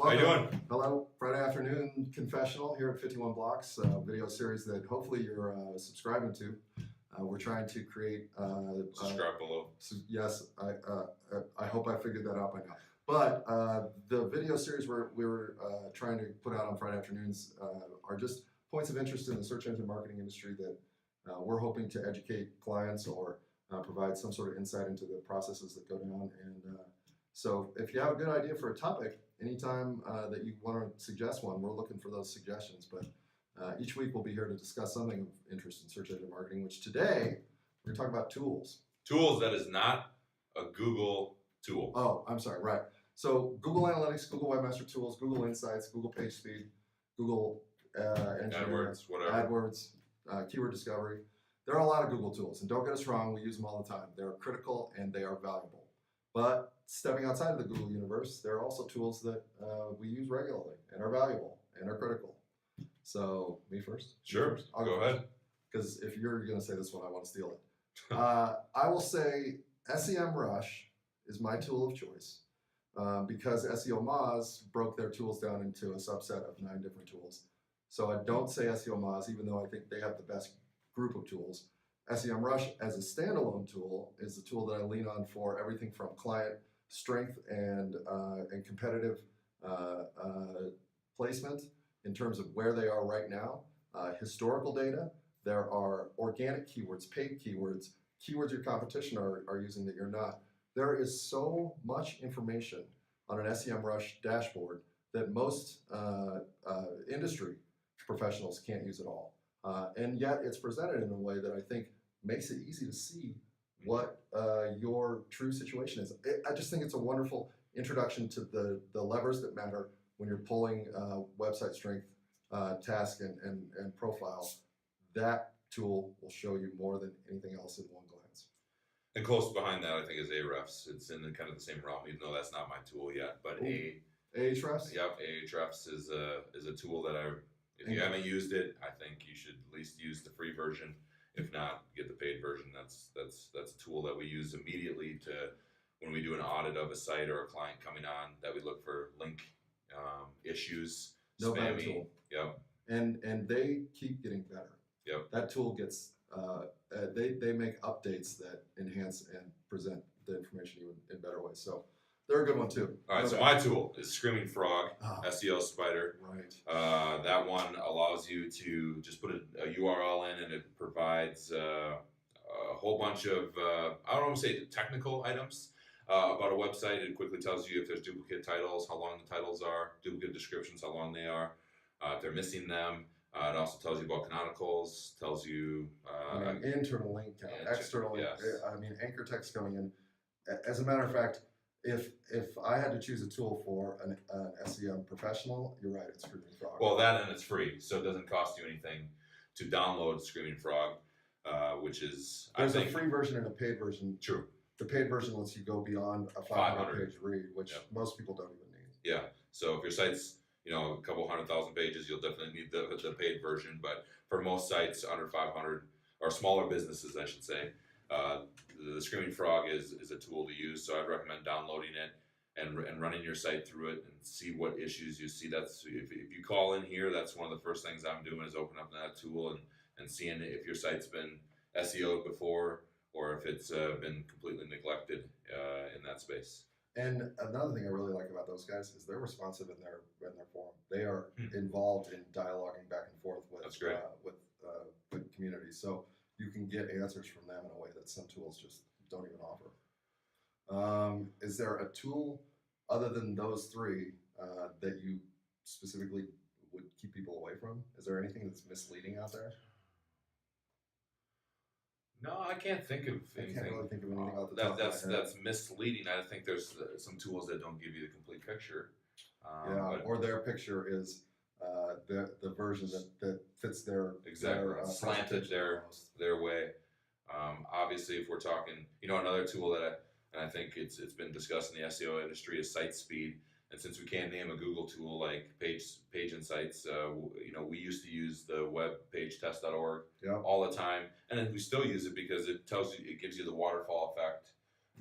How you Welcome. doing? Hello, Friday Afternoon Confessional here at 51 Blocks, video series that hopefully you're subscribing to. We're trying to create. Subscribe below. Yes, I hope I figured that out by now. But the video series we're trying to put out on Friday afternoons are just points of interest in the search engine marketing industry that we're hoping to educate clients or provide some sort of insight into the processes that go down. And so if you have a good idea for a topic, anytime that you want to suggest one, we're looking for those suggestions. But each week we'll be here to discuss something of interest in search engine marketing, which today we're going to talk about tools. Tools, that is not a Google tool. Oh, I'm sorry, right. So Google Analytics, Google Webmaster Tools, Google Insights, Google Page Speed, Google AdWords, whatever. AdWords, Keyword Discovery. There are a lot of Google tools, and don't get us wrong, we use them all the time. They're critical and they are valuable. But stepping outside of the Google universe, there are also tools that we use regularly and are valuable and are critical. So, me first? Sure, I'll go ahead. Because if you're going to say this one, I want to steal it. I will say SEMrush is my tool of choice because SEO Moz broke their tools down into a subset of 9 different tools. So I don't say SEO Moz, even though I think they have the best group of tools. SEMrush as a standalone tool is the tool that I lean on for everything from client strength and competitive placement in terms of where they are right now, historical data. There are organic keywords, paid keywords, keywords your competition are using that you're not. There is so much information on an SEMrush dashboard that most industry professionals can't use at all. And yet it's presented in a way that I think makes it easy to see what your true situation is. I just think it's a wonderful introduction to the levers that matter when you're pulling website strength, task, and profile. That tool will show you more than anything else in one glance. And close behind that, I think, is Ahrefs. It's in kind of the same realm, even though that's not my tool yet. But Ahrefs? Yep, Ahrefs is a tool that if you haven't used it, I think you should at least use the free version. If not, get the paid version. That's a tool that we use immediately to when we do an audit of a site or a client coming on, that we look for link issues, No better spammy. tool. Yep. And they keep getting better. Yep. That tool gets they make updates that enhance and present the information even in better ways. So they're a good one too. All right, so my tool is Screaming Frog, SEO Spider. Right. That one allows you to just put a URL in, and it provides a whole bunch of, I don't want to say technical items about a website. It quickly tells you if there's duplicate titles, how long the titles are, duplicate descriptions, how long they are, if they're missing them. It also tells you about canonicals, tells you... internal link count, external link. Yes. I mean, anchor text coming in. As a matter of fact, if I had to choose a tool for an SEM professional, you're right, it's Screaming Frog. Well, that and it's free, so it doesn't cost you anything to download Screaming Frog, which is... There's a free version and a paid version. True. The paid version lets you go beyond a 500-page read, which most people don't even need. Yeah, so if your site's a couple 100,000 pages, you'll definitely need the paid version. But for most sites under 500 or smaller businesses, I should say, the Screaming Frog is a tool to use. So I'd recommend downloading it and running your site through it and see what issues you see. That's if you call in here, that's one of the first things I'm doing is open up that tool and seeing if your site's been SEO'd before or if it's been completely neglected in that space. And another thing I really like about those guys is they're responsive in their forum. They are involved in dialoguing back and forth with with communities. So you can get answers from them in a way that some tools just don't even offer. Is there a tool other than those 3 that you specifically would keep people away from? Is there anything that's misleading out there? No, I can't think of anything. I can't really think of anything out there. That's misleading. I think there's some tools that don't give you the complete picture. Or their picture is the version that fits their slanted their way. Obviously, if we're talking, another tool that I think it's been discussed in the SEO industry is site speed. And since we can't name a Google tool like Page Insights, we used to use the webpagetest.org all the time, and then we still use it because it gives you the waterfall effect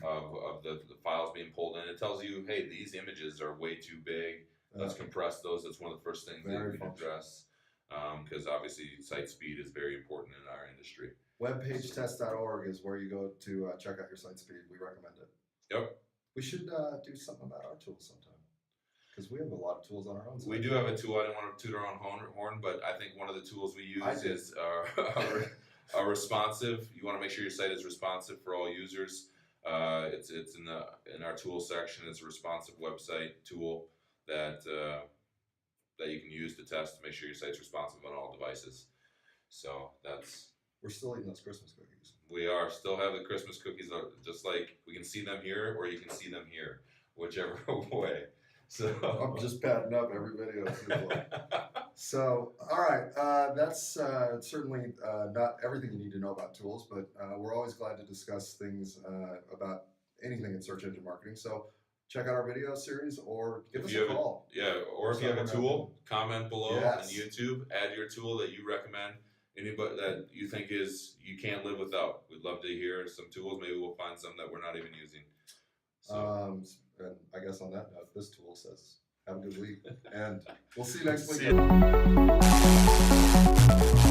of the files being pulled in. It tells you, hey, these images are way too big. let's compress those. That's one of the first things that Very we can address, because obviously site speed is very important in our industry. Webpagetest.org is where you go to check out your site speed. We recommend it. Yep. We should do something about our tools sometime, because we have a lot of tools on our own site. We do have a tool. I didn't want to toot our own horn, but I think one of the tools we use is our responsive. You want to make sure your site is responsive for all users. It's in our tool section. It's a responsive website tool that you can use to test to make sure your site's responsive on all devices. So we're still eating those Christmas cookies. We are still have the Christmas cookies, just like we can see them here, or you can see them here, whichever way. So I'm just padding up every video. So, all right, that's certainly not everything you need to know about tools, but we're always glad to discuss things about anything in search engine marketing. So check out our video series or give us a call. Or if you have a tool, comment below on YouTube. Add your tool that you recommend. Anybody that you think you can't live without. We'd love to hear some tools. Maybe we'll find some that we're not even using. So. And I guess on that note, this tool says, have a good week. And we'll see you next week.